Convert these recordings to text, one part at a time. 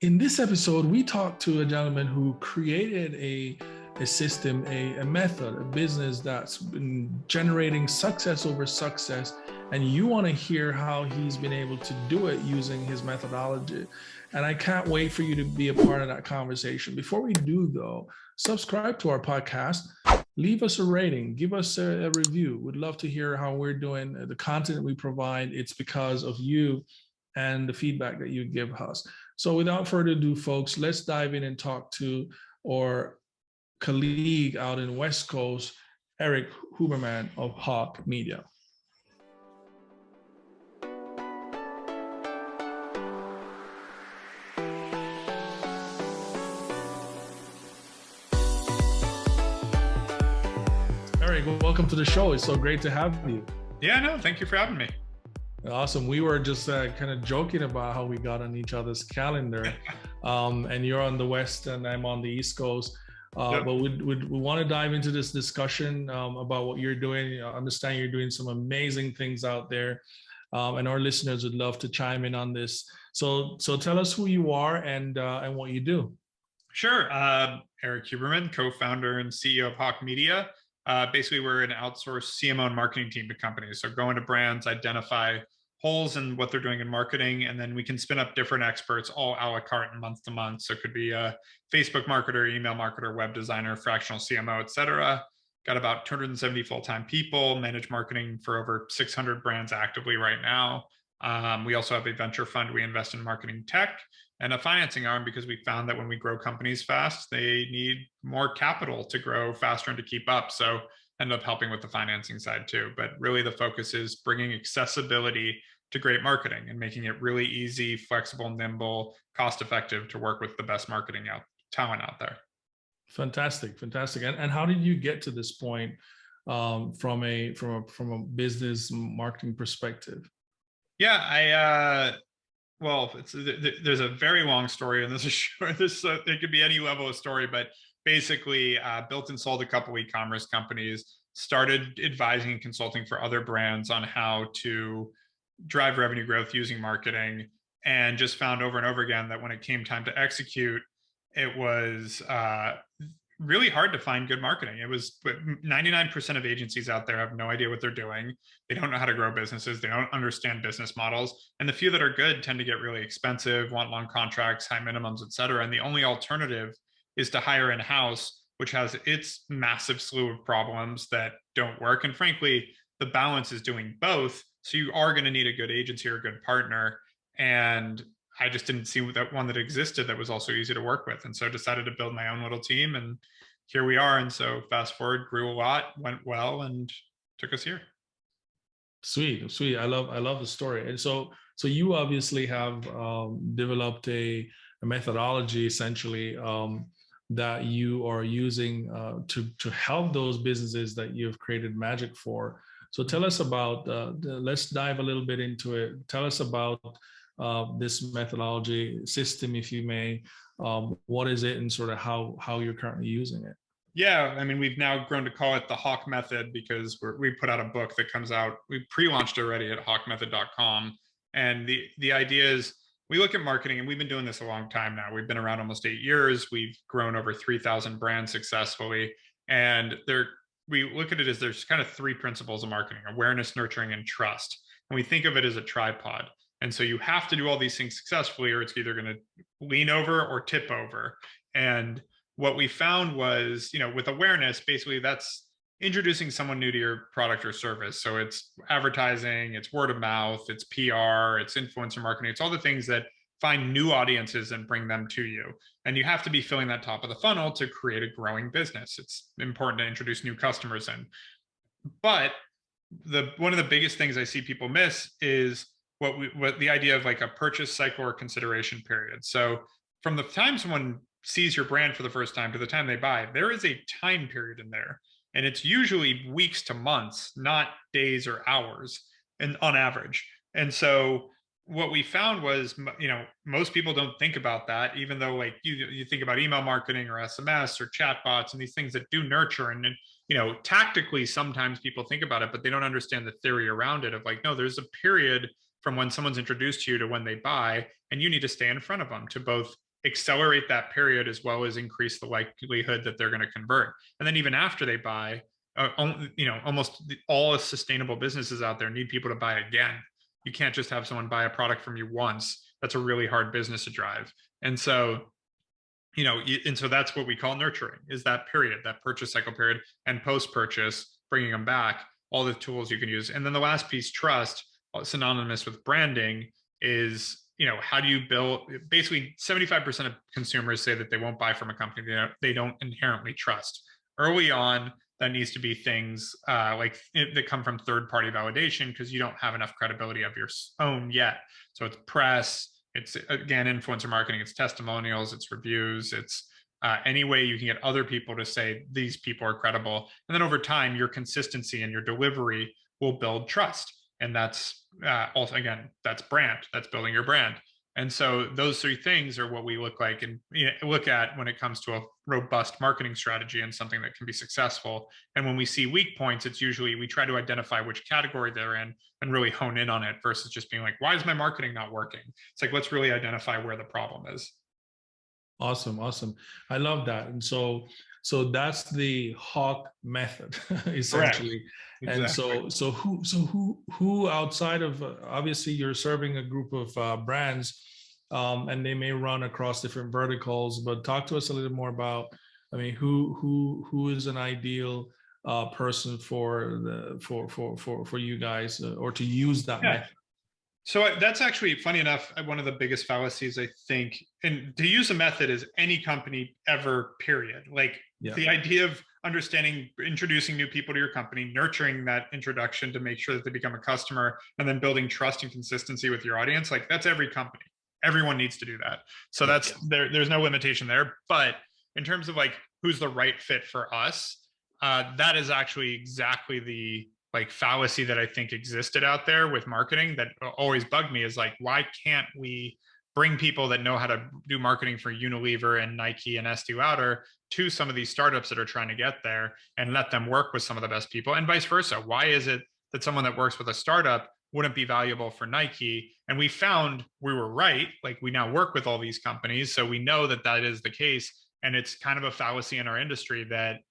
In this episode, we talked to a gentleman who created a system, a method, a business that's been generating success over success. And you want to hear how he's been able to do it using his methodology. And I can't wait for you to be a part of that conversation. Before we do, though, subscribe to our podcast, leave us a rating, give us a review. We'd love to hear how we're doing, the content we provide. It's because of you and the feedback that you give us. So without further ado, folks, let's dive in and talk to our colleague out in West Coast, Erik Huberman of Hawke Media. Erik, welcome to the show. It's so great to have you. Yeah, no, thank you for having me. Awesome. We were just kind of joking about how we got on each other's calendar. And you're on the West and I'm on the East Coast. Yep. But we want to dive into this discussion about what you're doing. I understand you're doing some amazing things out there. And our listeners would love to chime in on this. So tell us who you are and what you do. Sure. Erik Huberman, co-founder and CEO of Hawke Media. Basically, we're an outsourced CMO and marketing team to companies. So go into brands, identify holes in what they're doing in marketing, and then we can spin up different experts all a la carte and month to month. So it could be a Facebook marketer, email marketer, web designer, fractional CMO, et cetera. Got about 270 full-time people, manage marketing for over 600 brands actively right now. We also have a venture fund. We invest in marketing tech and a financing arm because we found that when we grow companies fast, they need more capital to grow faster and to keep up. So end up helping with the financing side too. But really the focus is bringing accessibility to great marketing and making it really easy, flexible, nimble, cost-effective to work with the best marketing talent out there. Fantastic. And how did you get to this point from a business marketing perspective? Yeah, well, there's a very long story, and this is short. It could be any level of story, but basically built and sold a couple e-commerce companies, started advising and consulting for other brands on how to drive revenue growth using marketing, and just found over and over again that when it came time to execute, it was really hard to find good marketing. It was 99% of agencies out there have no idea what they're doing. They don't know how to grow businesses. They don't understand business models. And the few that are good tend to get really expensive, want long contracts, high minimums, et cetera. And the only alternative is to hire in-house, which has its massive slew of problems that don't work. And frankly, the balance is doing both. So you are going to need a good agency or a good partner. And I just didn't see that one that existed that was also easy to work with. And so decided to build my own little team, and here we are. And so fast forward, grew a lot, went well, and took us here. Sweet. I love the story. And so you obviously have developed a methodology essentially that you are using to help those businesses that you've created magic for. So tell us about, let's dive a little bit into it. Tell us about this methodology system, if you may. What is it and sort of how you're currently using it? Yeah, I mean, we've now grown to call it the Hawke Method because we put out a book that comes out. We pre-launched already at hawkemethod.com. And the idea is we look at marketing, and we've been doing this a long time now. We've been around almost 8 years. We've grown over 3,000 brands successfully. And we look at it as there's kind of three principles of marketing: awareness, nurturing, and trust. And we think of it as a tripod. And so you have to do all these things successfully, or it's either going to lean over or tip over. And what we found was, with awareness, basically that's introducing someone new to your product or service. So it's advertising, it's word of mouth, it's PR, it's influencer marketing. It's all the things that find new audiences and bring them to you. And you have to be filling that top of the funnel to create a growing business. It's important to introduce new customers in. But one of the biggest things I see people miss is what the idea of like a purchase cycle or consideration period. So from the time someone sees your brand for the first time to the time they buy, there is a time period in there. And it's usually weeks to months, not days or hours, and on average. And so what we found was, most people don't think about that, even though like you think about email marketing or SMS or chatbots and these things that do nurture. And tactically, sometimes people think about it, but they don't understand the theory around it of like, no, there's a period from when someone's introduced to you to when they buy, and you need to stay in front of them to both accelerate that period as well as increase the likelihood that they're going to convert. And then even after they buy, almost all sustainable businesses out there need people to buy again. You can't just have someone buy a product from you once. That's a really hard business to drive. And so, so that's what we call nurturing, is that period, that purchase cycle period, and post-purchase, bringing them back, all the tools you can use. And then the last piece, trust, synonymous with branding, is, how do you build, basically 75% of consumers say that they won't buy from a company they don't inherently trust. Early on, that needs to be things that come from third-party validation, because you don't have enough credibility of your own yet. So it's press, it's, again, influencer marketing, it's testimonials, it's reviews, it's any way you can get other people to say these people are credible. And then over time, your consistency and your delivery will build trust. And that's also, again, that's brand, that's building your brand. And so those three things are what we look at when it comes to a robust marketing strategy and something that can be successful. And when we see weak points, it's usually, we try to identify which category they're in and really hone in on it, versus just being like, why is my marketing not working? It's like, let's really identify where the problem is. Awesome. I love that. And so that's the Hawke method, essentially. Exactly. And so who outside of, obviously you're serving a group of brands, and they may run across different verticals, but talk to us a little more about, who is an ideal person for you guys, or to use that method? So that's actually, funny enough, one of the biggest fallacies, I think, and to use a method is any company ever, period. Like, the idea of understanding, introducing new people to your company, nurturing that introduction to make sure that they become a customer, and then building trust and consistency with your audience. Like, that's every company. Everyone needs to do that. So there's no limitation there. But in terms of like, who's the right fit for us, that is actually exactly the fallacy that I think existed out there with marketing that always bugged me, is like, why can't we bring people that know how to do marketing for Unilever and Nike and Estee Lauder to some of these startups that are trying to get there, and let them work with some of the best people, and vice versa? Why is it that someone that works with a startup wouldn't be valuable for Nike? And we found we were right. Like, we now work with all these companies, so we know that that is the case. And it's kind of a fallacy in our industry that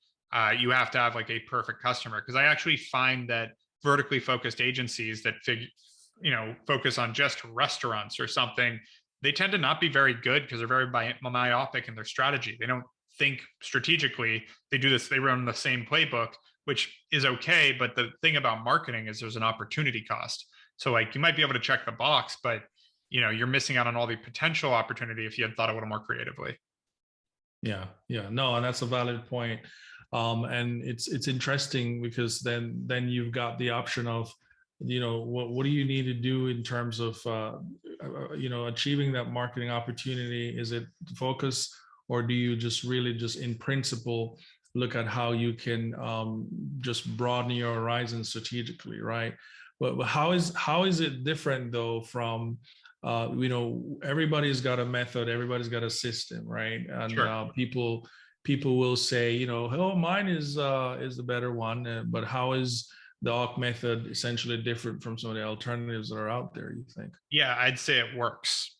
you have to have like a perfect customer, because I actually find that vertically focused agencies that focus on just restaurants or something, they tend to not be very good, because they're very myopic in their strategy. They don't think strategically. They do this, they run the same playbook, which is okay. But the thing about marketing is there's an opportunity cost. So like, you might be able to check the box, but you're missing out on all the potential opportunity if you had thought a little more creatively. Yeah. No, and that's a valid point. And it's interesting, because then you've got the option of, what do you need to do in terms of achieving that marketing opportunity? Is it focus, or do you just in principle look at how you can just broaden your horizon strategically, right? But how is it different though from everybody's got a method, everybody's got a system, right? And sure. People will say, oh, mine is the better one, but how is the Hawke method essentially different from some of the alternatives that are out there, you think? Yeah, I'd say it works.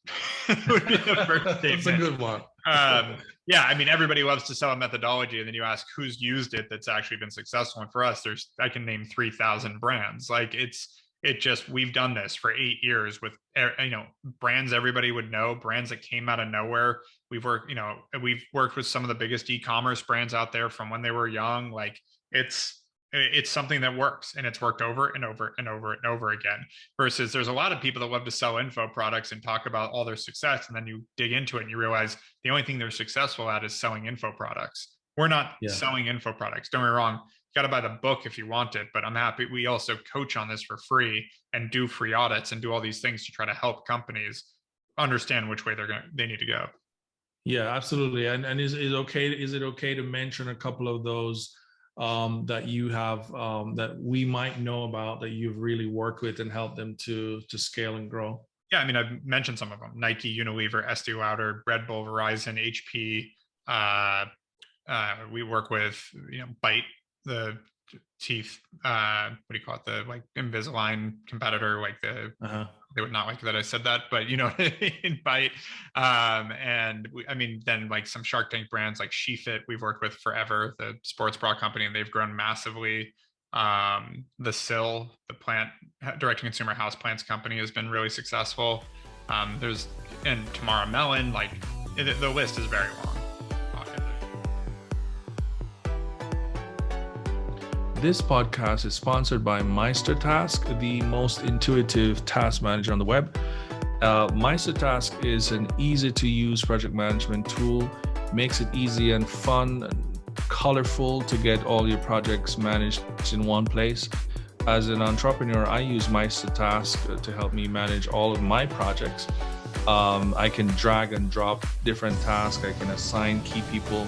Would be the first statement. That's a good one. Yeah, everybody loves to sell a methodology, and then you ask who's used it that's actually been successful. And for us, I can name 3,000 brands. Like, we've done this for 8 years with brands everybody would know, brands that came out of nowhere. We've worked with some of the biggest e-commerce brands out there from when they were young. Like, it's something that works, and it's worked over and over and over and over again. Versus there's a lot of people that love to sell info products and talk about all their success, and then you dig into it and you realize the only thing they're successful at is selling info products. We're not selling info products. Don't get me wrong. You got to buy the book if you want it, but I'm happy we also coach on this for free and do free audits and do all these things to try to help companies understand which way they need to go. Yeah, absolutely. And is it okay to mention a couple of those that you have that we might know about, that you've really worked with and helped them to scale and grow? Yeah, I've mentioned some of them: Nike, Unilever, Estee Lauder, Red Bull, Verizon, HP. We work with Byte, the teeth, what do you call it, the like Invisalign competitor, like Uh-huh. they would not like that I said that, but you know what I mean, bite. And I mean, then like some Shark Tank brands like SheFit, we've worked with forever, the sports bra company, and they've grown massively. The SIL, the plant direct to consumer house plants company, has been really successful. There's and Tamara Mellon, like the list is very long. This podcast is sponsored by MeisterTask, the most intuitive task manager on the web. MeisterTask is an easy-to-use project management tool, makes it easy and fun and colorful to get all your projects managed in one place. As an entrepreneur, I use MeisterTask to help me manage all of my projects. I can drag and drop different tasks. I can assign key people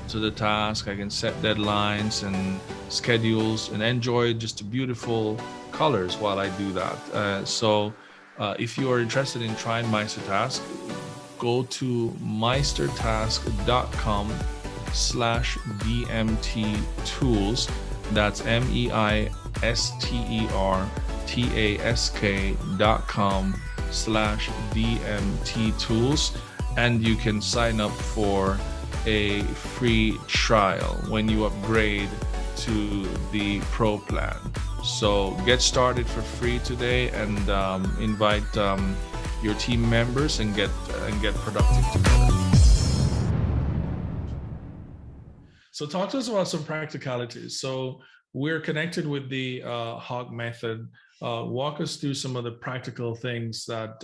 to the task. I can set deadlines and schedules and enjoy just the beautiful colors while I do that. So if you are interested in trying MeisterTask, go to meistertask.com/DMT tools. That's meistertask.com/DMT tools. And you can sign up for a free trial when you upgrade to the pro plan. So get started for free today and invite your team members and get productive together. So talk to us about some practicalities. So we're connected with the Hawke method. Walk us through some of the practical things that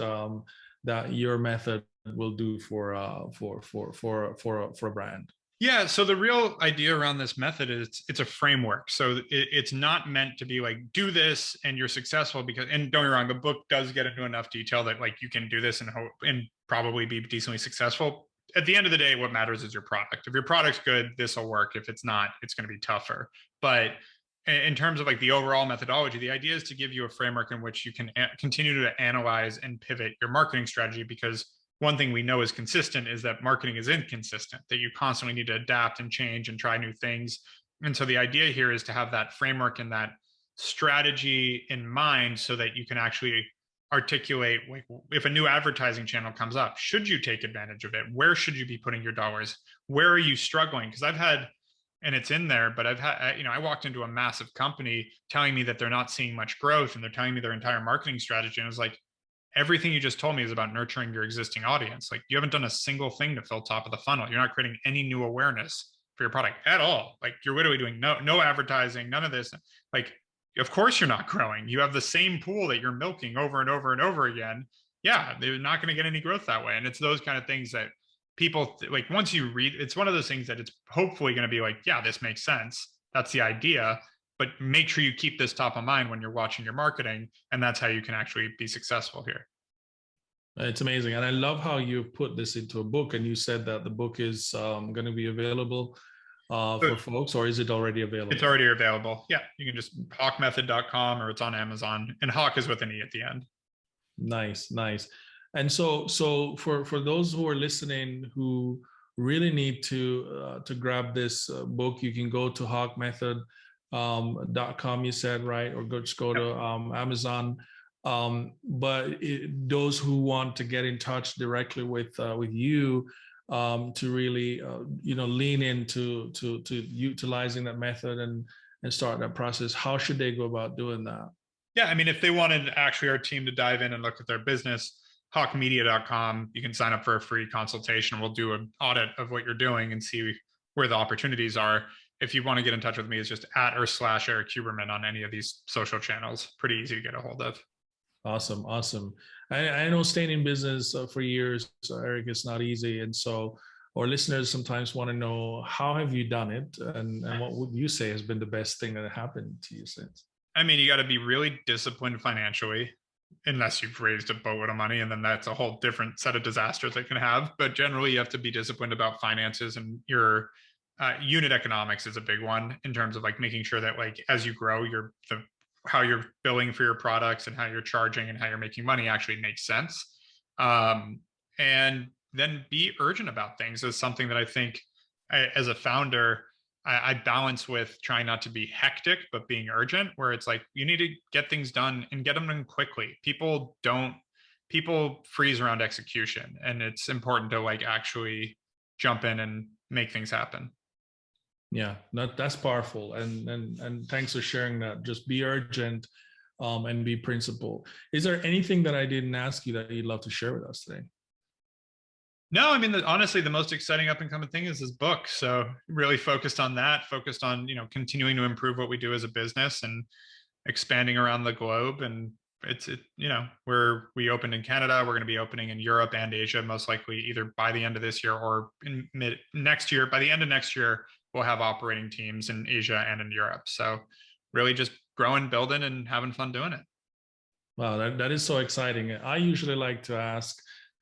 that your method will do for a brand. Yeah. So the real idea around this method is it's a framework. So it's not meant to be like, do this and you're successful, because, and don't get me wrong, the book does get into enough detail that like you can do this and hope and probably be decently successful. At the end of the day, what matters is your product. If your product's good, this will work. If it's not, it's going to be tougher. But in terms of like the overall methodology, the idea is to give you a framework in which you can continue to analyze and pivot your marketing strategy, because one thing we know is consistent is that marketing is inconsistent, that you constantly need to adapt and change and try new things. And so the idea here is to have that framework and that strategy in mind so that you can actually articulate, like, if a new advertising channel comes up, should you take advantage of it? Where should you be putting your dollars? Where are you struggling? Because I've had, and it's in there, but I've had, you know, I walked into a massive company telling me that they're not seeing much growth and they're telling me their entire marketing strategy. And I was like, everything you just told me is about nurturing your existing audience. Like, you haven't done a single thing to fill top of the funnel. You're not creating any new awareness for your product at all. Like, you're literally doing no advertising, none of this. Like, of course you're not growing. You have the same pool that you're milking over and over and over again. Yeah, they're not going to get any growth that way. And it's those kind of things that people like, once you read, it's one of those things that it's hopefully going to be like, yeah, this makes sense. That's the idea. But make sure you keep this top of mind when you're watching your marketing, and that's how you can actually be successful here. It's amazing. And I love how you put this into a book, and you said that the book is going to be available for folks, or is it already available? It's already available. Yeah, you can just hawkemethod.com, or it's on Amazon, and Hawke is with an E at the end. Nice. And so for those who are listening who really need to grab this book, you can go to hawkemethod.com, you said, right? Or just go to Amazon. But those who want to get in touch directly with you to really lean into to utilizing that method and start that process, how should they go about doing that? Yeah, I mean, if they wanted actually our team to dive in and look at their business, hawkemedia.com, you can sign up for a free consultation. We'll do an audit of what you're doing and see where the opportunities are. If you want to get in touch with me, it's just @ or / Erik Huberman on any of these social channels. Pretty easy to get a hold of. Awesome. I know staying in business for years, Erik, it's not easy. And so our listeners sometimes want to know, how have you done it? And what would you say has been the best thing that happened to you since? I mean, you got to be really disciplined financially, unless you've raised a boatload of money, and then that's a whole different set of disasters they can have. But generally, you have to be disciplined about finances, and your unit economics is a big one in terms of like making sure that like as you grow, how you're billing for your products and how you're charging and how you're making money actually makes sense. And then be urgent about things is something that I think as a founder, I balance with trying not to be hectic, but being urgent, where it's like, you need to get things done and get them done quickly. People freeze around execution, and it's important to like actually jump in and make things happen. Yeah, that's powerful. And thanks for sharing that. Just be urgent, and be principled. Is there anything that I didn't ask you that you'd love to share with us today? No, I mean, honestly, the most exciting up and coming thing is this book. So really focused on that, focused on, continuing to improve what we do as a business and expanding around the globe. And we opened in Canada. We're going to be opening in Europe and Asia, most likely either by the end of this year or in mid next year. By the end of next year, we'll have operating teams in Asia and in Europe. So really just growing, building, and having fun doing it. Wow, that is so exciting. I usually like to ask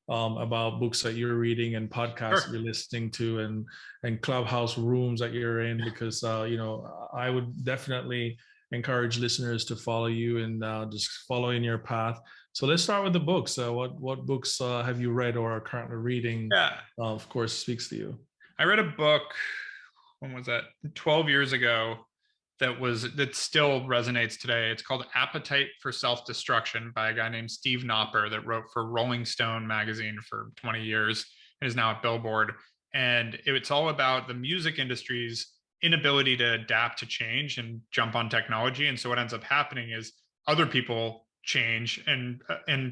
about books that you're reading and podcasts you're listening to, and clubhouse rooms that you're in, because I would definitely encourage listeners to follow you and just follow in your path. So let's start with the books. What books have you read or are currently reading? Yeah, of course, speaks to you. I read a book. When was that? 12 years ago. That still resonates today. It's called Appetite for Self-Destruction by a guy named Steve Knopper that wrote for Rolling Stone magazine for 20 years and is now at Billboard. And it's all about the music industry's inability to adapt to change and jump on technology. And so what ends up happening is other people change and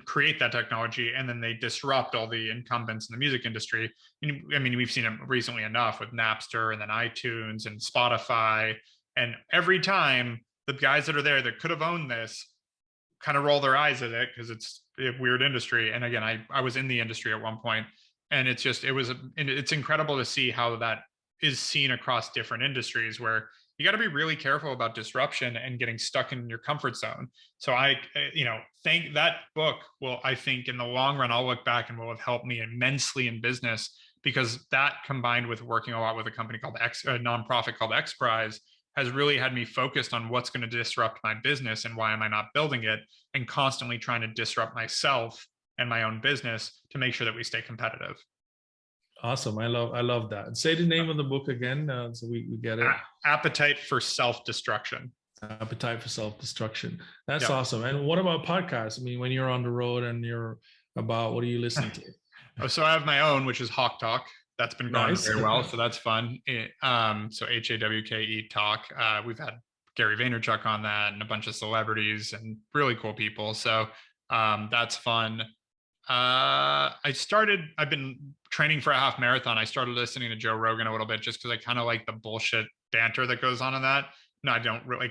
create that technology, and then they disrupt all the incumbents in the music industry. I mean, we've seen it recently enough with Napster and then iTunes and Spotify. And every time the guys that are there that could have owned this kind of roll their eyes at it because it's a weird industry. And again, I was in the industry at one point, and it's incredible to see how that is seen across different industries, where you got to be really careful about disruption and getting stuck in your comfort zone. So I think that book I think in the long run, I'll look back and will have helped me immensely in business, because that, combined with working a lot with a company called a nonprofit called X Prize, has really had me focused on what's going to disrupt my business and why am I not building it, and constantly trying to disrupt myself and my own business to make sure that we stay competitive. Awesome. I love that. And say the name of the book again, so we get it. Appetite for Self-Destruction. Appetite for Self-Destruction. That's awesome. And what about podcasts? I mean, when you're on the road and what do you listen to? So I have my own, which is Hawke Talk. That's been going very well. So that's fun. So HAWKE Talk. We've had Gary Vaynerchuk on that and a bunch of celebrities and really cool people. So that's fun. I've been training for a half marathon. I started listening to Joe Rogan a little bit just because I kind of like the bullshit banter that goes on in that. No, I don't really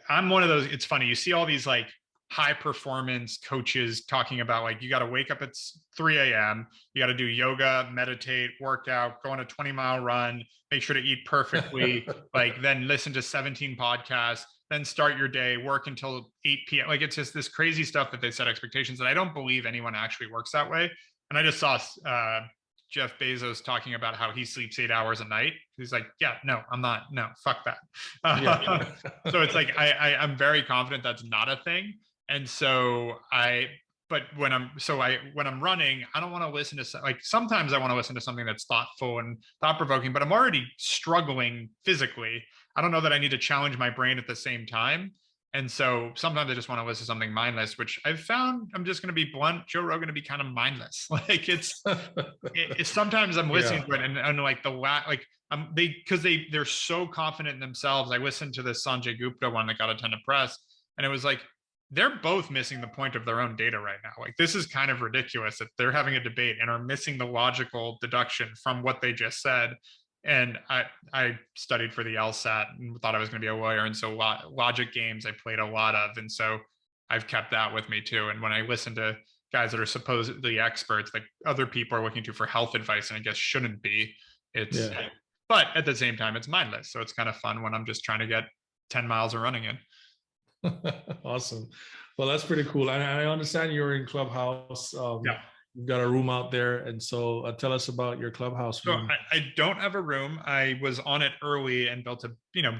I'm one of those. It's funny. You see all these like high performance coaches talking about like, you got to wake up at 3 a.m. You got to do yoga, meditate, work out, go on a 20-mile run, make sure to eat perfectly, like then listen to 17 podcasts, then start your day, work until 8 p.m. Like, it's just this crazy stuff that they set expectations that I don't believe anyone actually works that way. And I just saw Jeff Bezos talking about how he sleeps 8 hours a night. He's like, yeah, no, I'm not. No, fuck that. So it's like, I'm very confident that's not a thing. And so when I'm running, I don't want to listen to, like, sometimes I want to listen to something that's thoughtful and thought provoking, but I'm already struggling physically. I don't know that I need to challenge my brain at the same time. And so sometimes I just want to listen to something mindless, which I've found, I'm just going to be blunt, Joe Rogan to be kind of mindless. Like it's sometimes I'm listening to it and like they're so confident in themselves. I listened to this Sanjay Gupta one that got a ton of press, and it was like, they're both missing the point of their own data right now. Like, this is kind of ridiculous that they're having a debate and are missing the logical deduction from what they just said. And I studied for the LSAT and thought I was going to be a lawyer. And so logic games I played a lot of. And so I've kept that with me too. And when I listen to guys that are supposedly experts, like other people are looking to for health advice, and I guess shouldn't be, but at the same time, it's mindless. So it's kind of fun when I'm just trying to get 10 miles of running in. Awesome. Well, that's pretty cool. I understand you're in Clubhouse. You've got a room out there. And so tell us about your Clubhouse room. So I don't have a room. I was on it early and built a,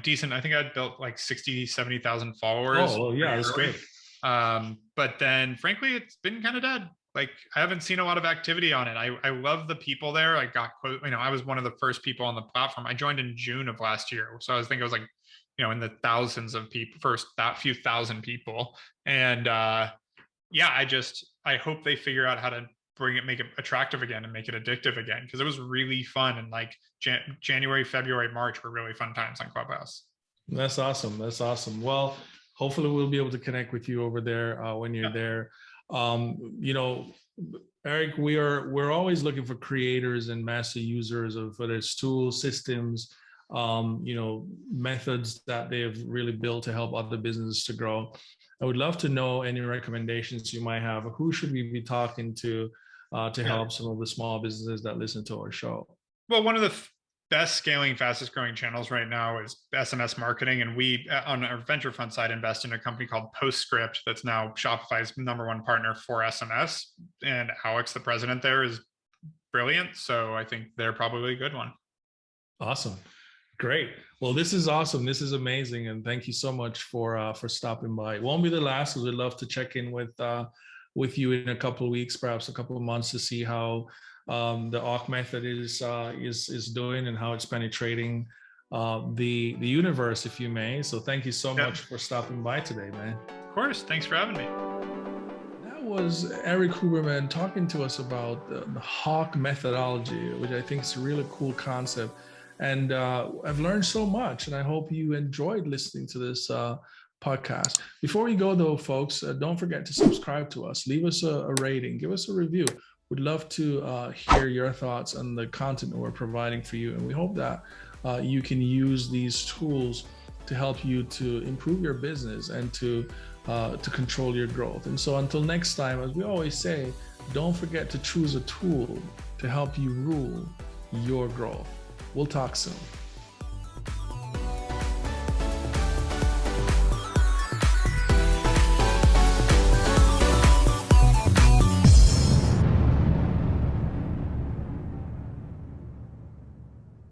decent, I think I'd built like 60, 70,000 followers. Oh, well, yeah, that's great. But then frankly, it's been kind of dead. like I haven't seen a lot of activity on it. I love the people there. I got, I was one of the first people on the platform. I joined in June of last year. So I think it was like, in the thousands of people, first that few thousand people. And yeah, I hope they figure out how to make it attractive again and make it addictive again. Cause it was really fun. And like January, February, March were really fun times on Clubhouse. That's awesome. That's awesome. Well, hopefully we'll be able to connect with you over there when you're there. Erik, we're always looking for creators and master users of whether it's tools, systems, methods that they've really built to help other businesses to grow. I would love to know any recommendations you might have. Who should we be talking to help some of the small businesses that listen to our show? Well, one of the best scaling, fastest growing channels right now is SMS marketing. And we, on our venture fund side, invest in a company called Postscript that's now Shopify's #1 partner for SMS. And Alex, the president there, is brilliant. So I think they're probably a good one. Awesome. Great. Well, this is awesome. This is amazing. And thank you so much for stopping by. It won't be the last, because we'd love to check in with you in a couple of weeks, perhaps a couple of months, to see how the Hawke method is doing and how it's penetrating the universe, if you may. So thank you so much for stopping by today, man. Of course. Thanks for having me. That was Erik Huberman talking to us about the Hawke methodology, which I think is a really cool concept. And I've learned so much, and I hope you enjoyed listening to this podcast. Before we go, though, folks, don't forget to subscribe to us. Leave us a rating. Give us a review. We'd love to hear your thoughts on the content that we're providing for you. And we hope that you can use these tools to help you to improve your business and to control your growth. And so until next time, as we always say, don't forget to choose a tool to help you rule your growth. We'll talk soon.